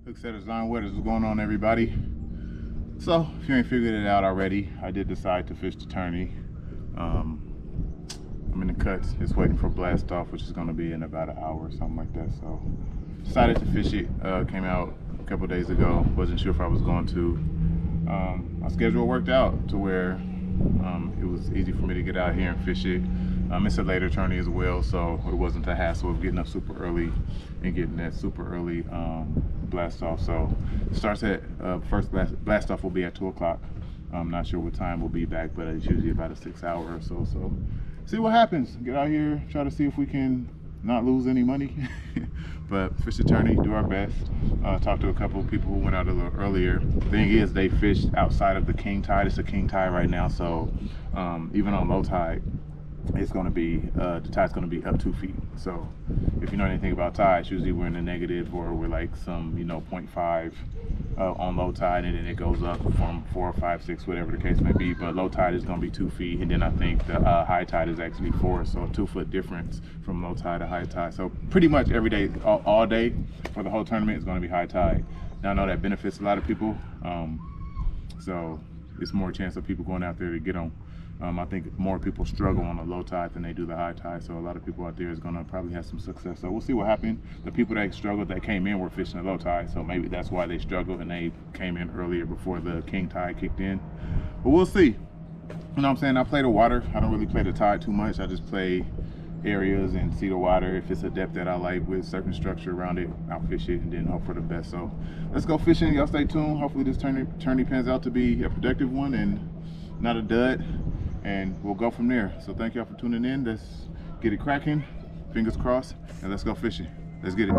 Hooksetters on, what is going on, everybody? So if you ain't figured it out already, I did decide to fish the tourney. I'm in the cuts, just waiting for blast off, which is going to be in about an hour or something like that. So decided to fish it. Came out a couple days ago, wasn't sure if I was going to. My schedule worked out to where it was easy for me to get out here and fish it. It's a later tourney as well, so it wasn't a hassle of getting up super early and getting that super early blast off. So it starts at first blast off will be at 2 o'clock. I'm not sure what time we'll be back, but it's usually about a 6 hour or so. So see what happens. Get out here, try to see if we can not lose any money. But fish the tourney, do our best. Talked to a couple of people who went out a little earlier. The thing is, they fished outside of the king tide. It's a king tide right now, so even on low tide, it's going to be the tide's going to be up 2 feet. So if you know anything about tides, usually we're in the negative, or we're like some 0.5 on low tide, and then it goes up from 4 or 5, 6, whatever the case may be. But low tide is going to be 2 feet, and then I think the high tide is actually 4, so a 2-foot difference from low tide to high tide. So pretty much every day, all day for the whole tournament is going to be high tide. Now I know that benefits a lot of people, so it's more chance of people going out there to get them. I think more people struggle on the low tide than they do the high tide, so a lot of people out there is going to probably have some success. So we'll see what happened. The people that struggled, that came in, were fishing the low tide, so maybe that's why they struggled and they came in earlier before the king tide kicked in. But we'll see. You know what I'm saying? I play the water. I don't really play the tide too much. I just play areas and see the water. If it's a depth that I like with certain structure around it, I'll fish it and then hope for the best. So let's go fishing. Y'all stay tuned. Hopefully this tourney pans out to be a productive one and not a dud, and we'll go from there. So thank y'all for tuning in. Let's get it cracking, fingers crossed, and let's go fishing. Let's get it.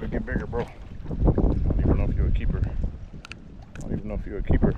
Gotta get bigger, bro. I don't even know if you're a keeper. I don't even know if you're a keeper.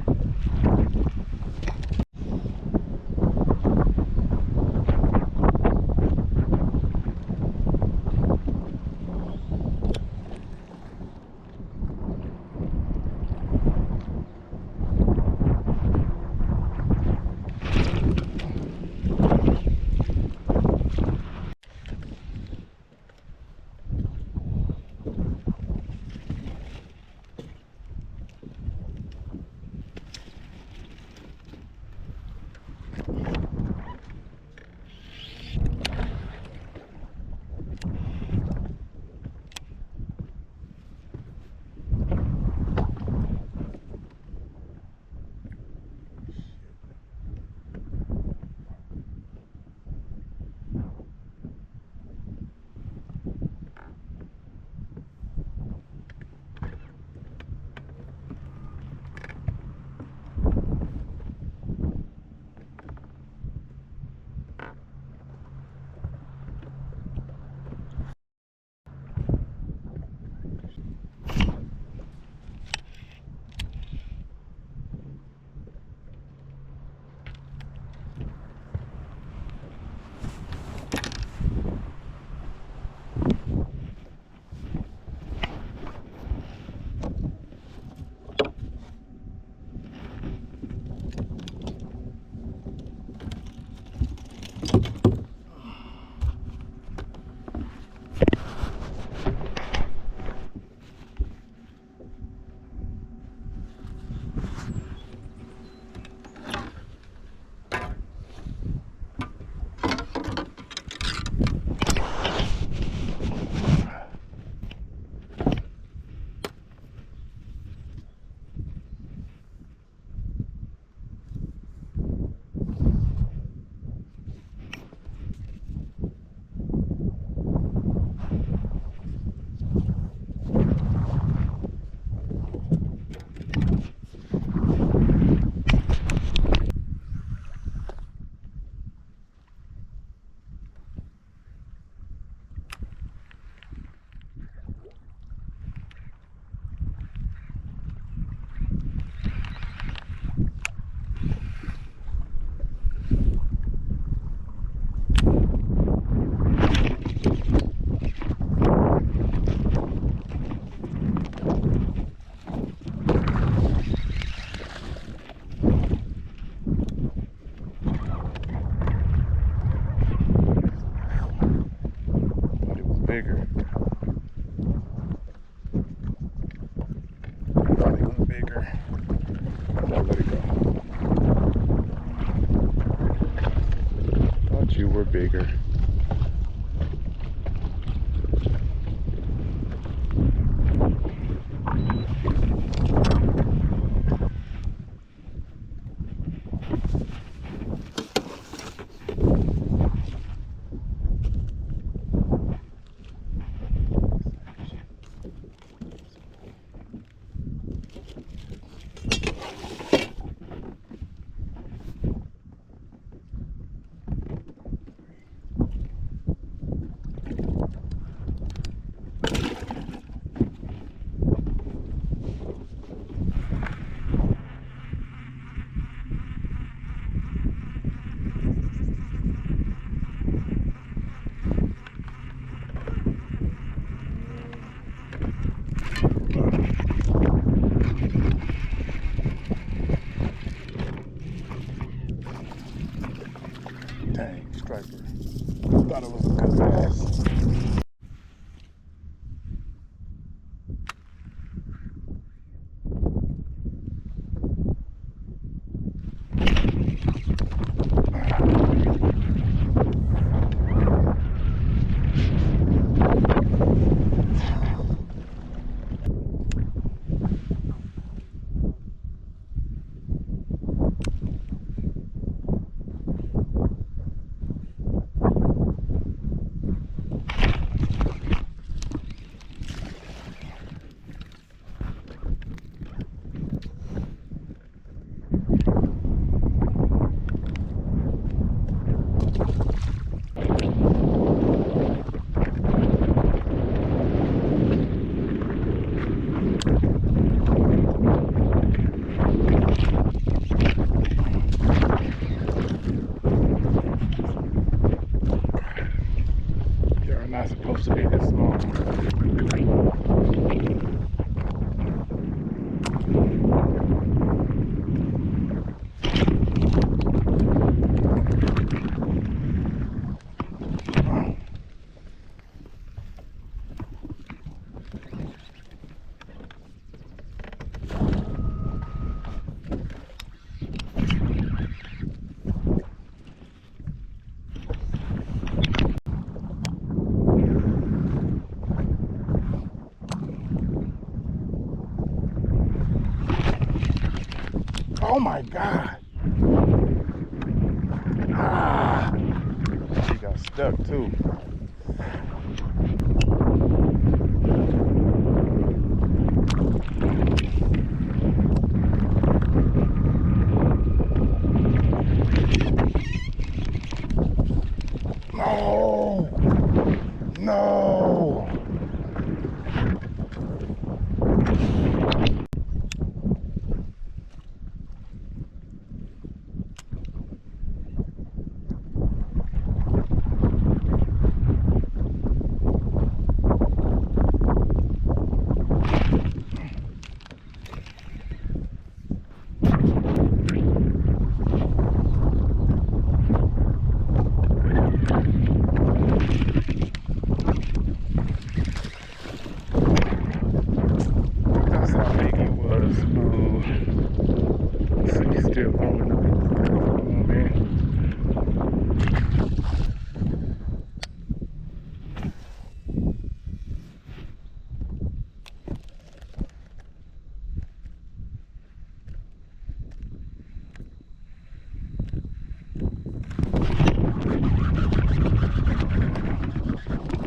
Bigger. Thought it was bigger. I'll let it go. Thought you were bigger. Dang, striper. Thought it was a good bass. Oh my God. Ah, she got stuck too. No, no. That's how big he was. Oh, he's still long enough. Come on, man.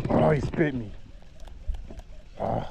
Oh, he spit me. Oh.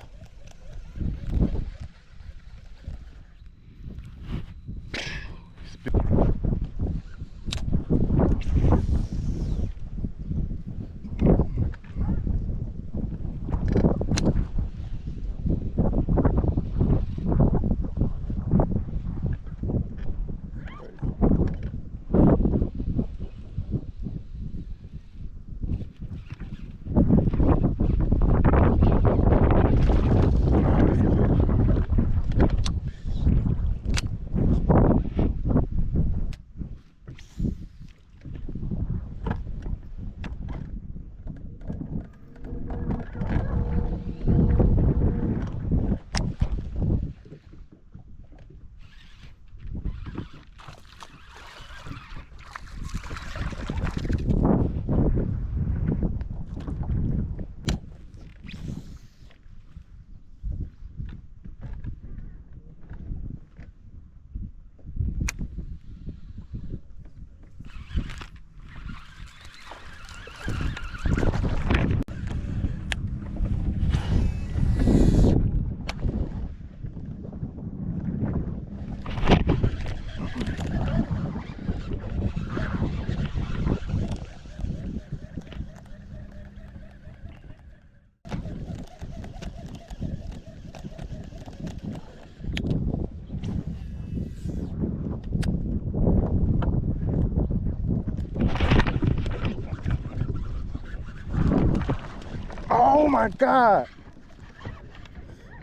Oh my God.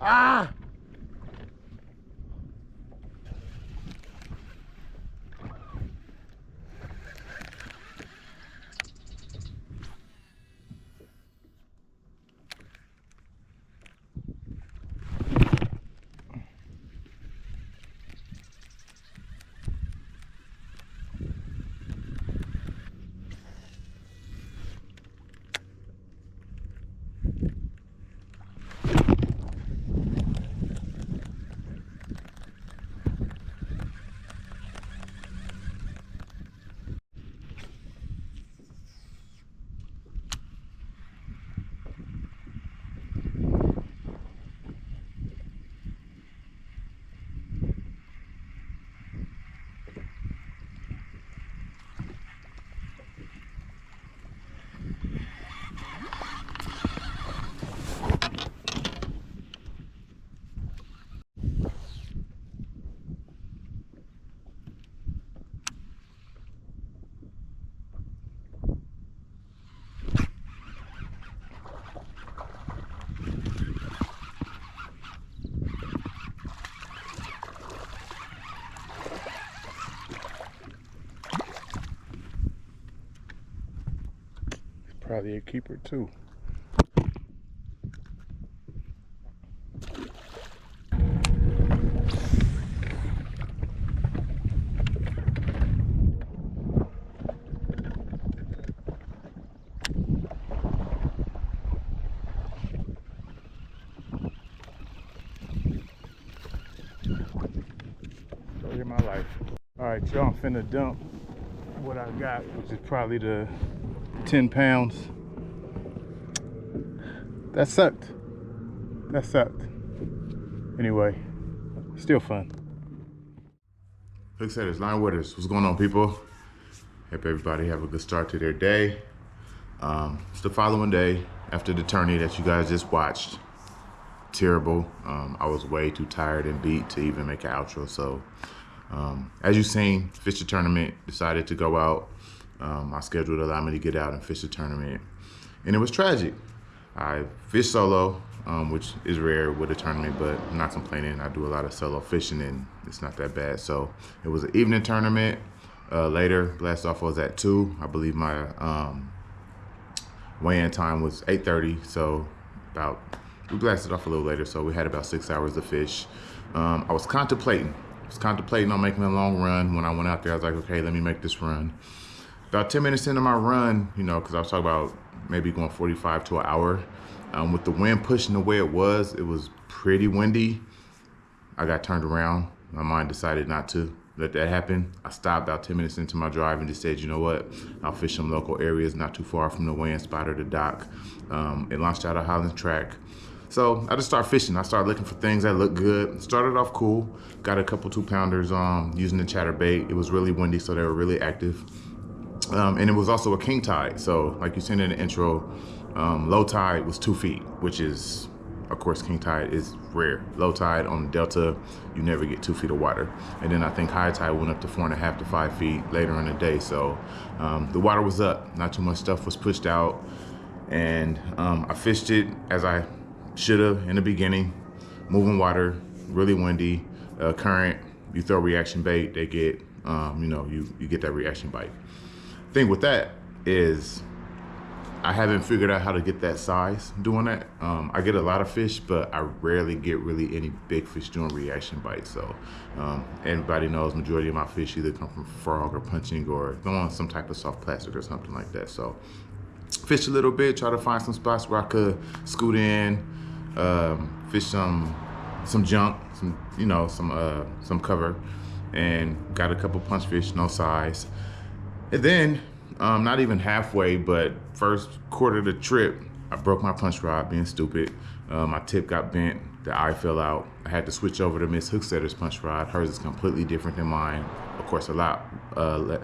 Ah. Probably a keeper too. Story of my life. All right, y'all, I'm finna dump what I got, which is probably the 10 pounds. That sucked. That sucked. Anyway, still fun. Hooksetters, line winners, what's going on, people? Hope everybody have a good start to their day. It's the following day after the tourney that you guys just watched. Terrible. I was way too tired and beat to even make an outro. So, as you've seen, fished the tournament, decided to go out. My schedule allowed me to get out and fish the tournament, and it was tragic. I fished solo, which is rare with a tournament, but I'm not complaining. I do a lot of solo fishing, and it's not that bad. So it was an evening tournament. Later, blast off was at 2. I believe my weigh-in time was 8:30. So we blasted off a little later. So we had about 6 hours to fish. I was contemplating on making a long run. When I went out there, I was like, okay, let me make this run. About 10 minutes into my run, you know, because I was talking about maybe going 45 to an hour. With the wind pushing the way it was pretty windy. I got turned around. My mind decided not to let that happen. I stopped about 10 minutes into my drive and just said, you know what? I'll fish some local areas not too far from the weigh-in spot or the dock. It launched out of Highlands Track. So I just started fishing. I started looking for things that looked good. Started off cool. Got a couple 2-pounders using the chatterbait. It was really windy, so they were really active. And it was also a king tide. So like you seen in the intro, low tide was 2 feet, which is, of course, king tide is rare. Low tide on the Delta, you never get 2 feet of water. And then I think high tide went up to 4.5 to 5 feet later in the day. So the water was up, not too much stuff was pushed out. And I fished it as I should have in the beginning. Moving water, really windy, current, you throw reaction bait, they get, you know, you get that reaction bite. Thing with that is I haven't figured out how to get that size doing that. I get a lot of fish, but I rarely get really any big fish doing reaction bites. So everybody knows majority of my fish either come from frog or punching or throwing some type of soft plastic or something like that. So fish a little bit, try to find some spots where I could scoot in, fish some junk, some cover, and got a couple punch fish, no size. And then, not even halfway, but first quarter of the trip, I broke my punch rod being stupid. My tip got bent, the eye fell out. I had to switch over to Miss Hooksetter's punch rod. Hers is completely different than mine. Of course, a lot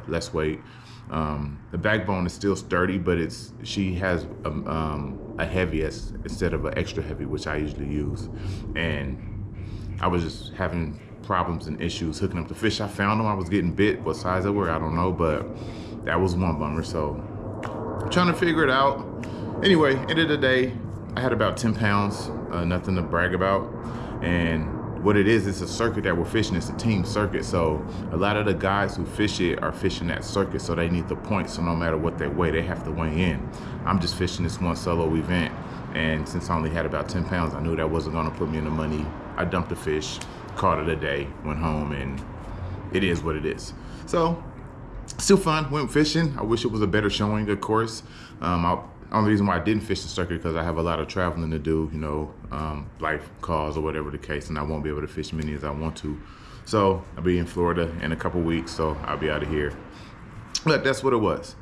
less weight. The backbone is still sturdy, but she has a heavy instead of an extra heavy, which I usually use. And I was just having problems and issues hooking up the fish. I found them, I was getting bit. What size they were, I don't know, but that was one bummer. So I'm trying to figure it out. Anyway, end of the day, I had about 10 pounds, nothing to brag about. And what it is, it's a circuit that we're fishing. It's a team circuit. So a lot of the guys who fish it are fishing that circuit, so they need the points. So no matter what they weigh, they have to weigh in. I'm just fishing this one solo event. And since I only had about 10 pounds, I knew that wasn't gonna put me in the money. I dumped the fish, called it a day, went home, and it is what it is. So still fun, went fishing. I wish it was a better showing, of course. Only reason why I didn't fish the circuit because I have a lot of traveling to do, you know, life calls or whatever the case, and I won't be able to fish many as I want to. So I'll be in Florida in a couple weeks, so I'll be out of here. But that's what it was.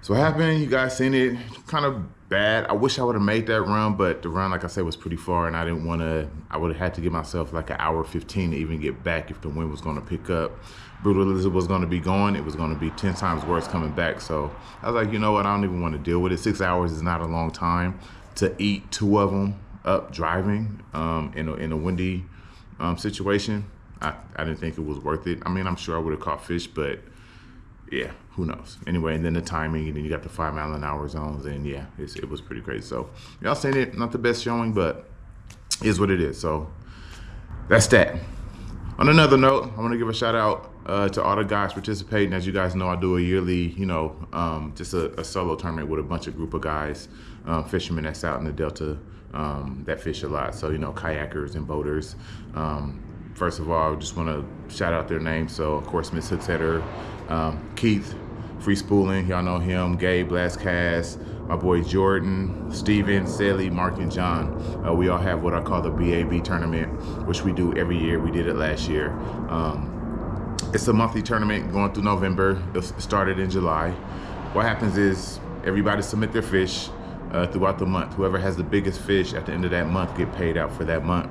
So what happened, you guys seen it, kind of bad. I wish I would have made that run, but the run, like I said, was pretty far, and I didn't want to, I would have had to give myself like an hour 15 to even get back if the wind was going to pick up. Brutal as it was going to be going, it was going to be 10 times worse coming back. So I was like, you know what, I don't even want to deal with it. 6 hours is not a long time to eat 2 of them up driving in a windy situation. I didn't think it was worth it. I mean, I'm sure I would have caught fish, but yeah, who knows? Anyway, and then the timing, and then you got the 5-mile-an-hour zones, and yeah, it was pretty crazy. So y'all seen it, not the best showing, but it is what it is. So that's that. On another note, I want to give a shout out to all the guys participating. As you guys know, I do a yearly, you know, just a solo tournament with a bunch of group of guys, fishermen that's out in the Delta that fish a lot. So, you know, kayakers and boaters. First of all, I just want to shout out their names. So, of course, Miss Hooksetter, Keith, Free Spooling, y'all know him, Gabe, Last Cast, my boy Jordan, Steven, Sally, Mark, and John. We all have what I call the BAB tournament, which we do every year. We did it last year. It's a monthly tournament going through November. It started in July. What happens is everybody submit their fish throughout the month. Whoever has the biggest fish at the end of that month get paid out for that month.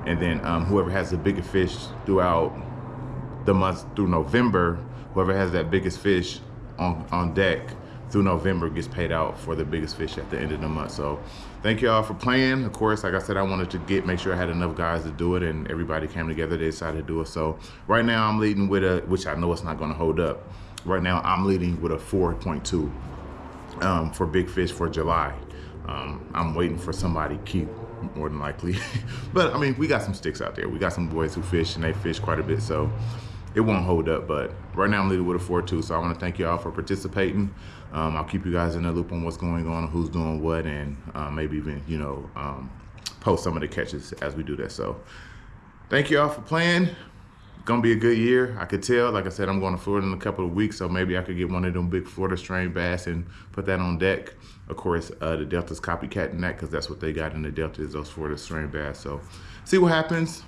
And then whoever has the biggest fish throughout the month through November, whoever has that biggest fish on deck through November gets paid out for the biggest fish at the end of the month. So thank y'all for playing. Of course, like I said, I wanted to make sure I had enough guys to do it, and everybody came together, they decided to do it. So right now I'm leading with which I know it's not gonna hold up. Right now I'm leading with a 4.2 for big fish for July. I'm waiting for somebody to keep, more than likely. But I mean, we got some sticks out there. We got some boys who fish, and they fish quite a bit, so it won't hold up. But right now I'm leading with a 4.2, so I want to thank y'all for participating. I'll keep you guys in the loop on what's going on, who's doing what, and maybe even, you know, post some of the catches as we do that. So thank y'all for playing. Gonna be a good year, I could tell. Like I said, I'm going to Florida in a couple of weeks, so maybe I could get one of them big Florida strain bass and put that on deck. Of course, the Delta's copycatting that, because that's what they got in the Delta, is those Florida strain bass. So see what happens,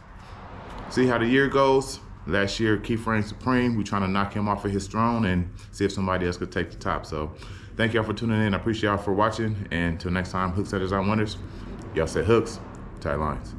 see how the year goes. Last year, Keith reigned supreme. We're trying to knock him off of his throne and see if somebody else could take the top. So thank y'all for tuning in. I appreciate y'all for watching. And until next time, Hooks, Setters, on Winners. Y'all said hooks, tight lines.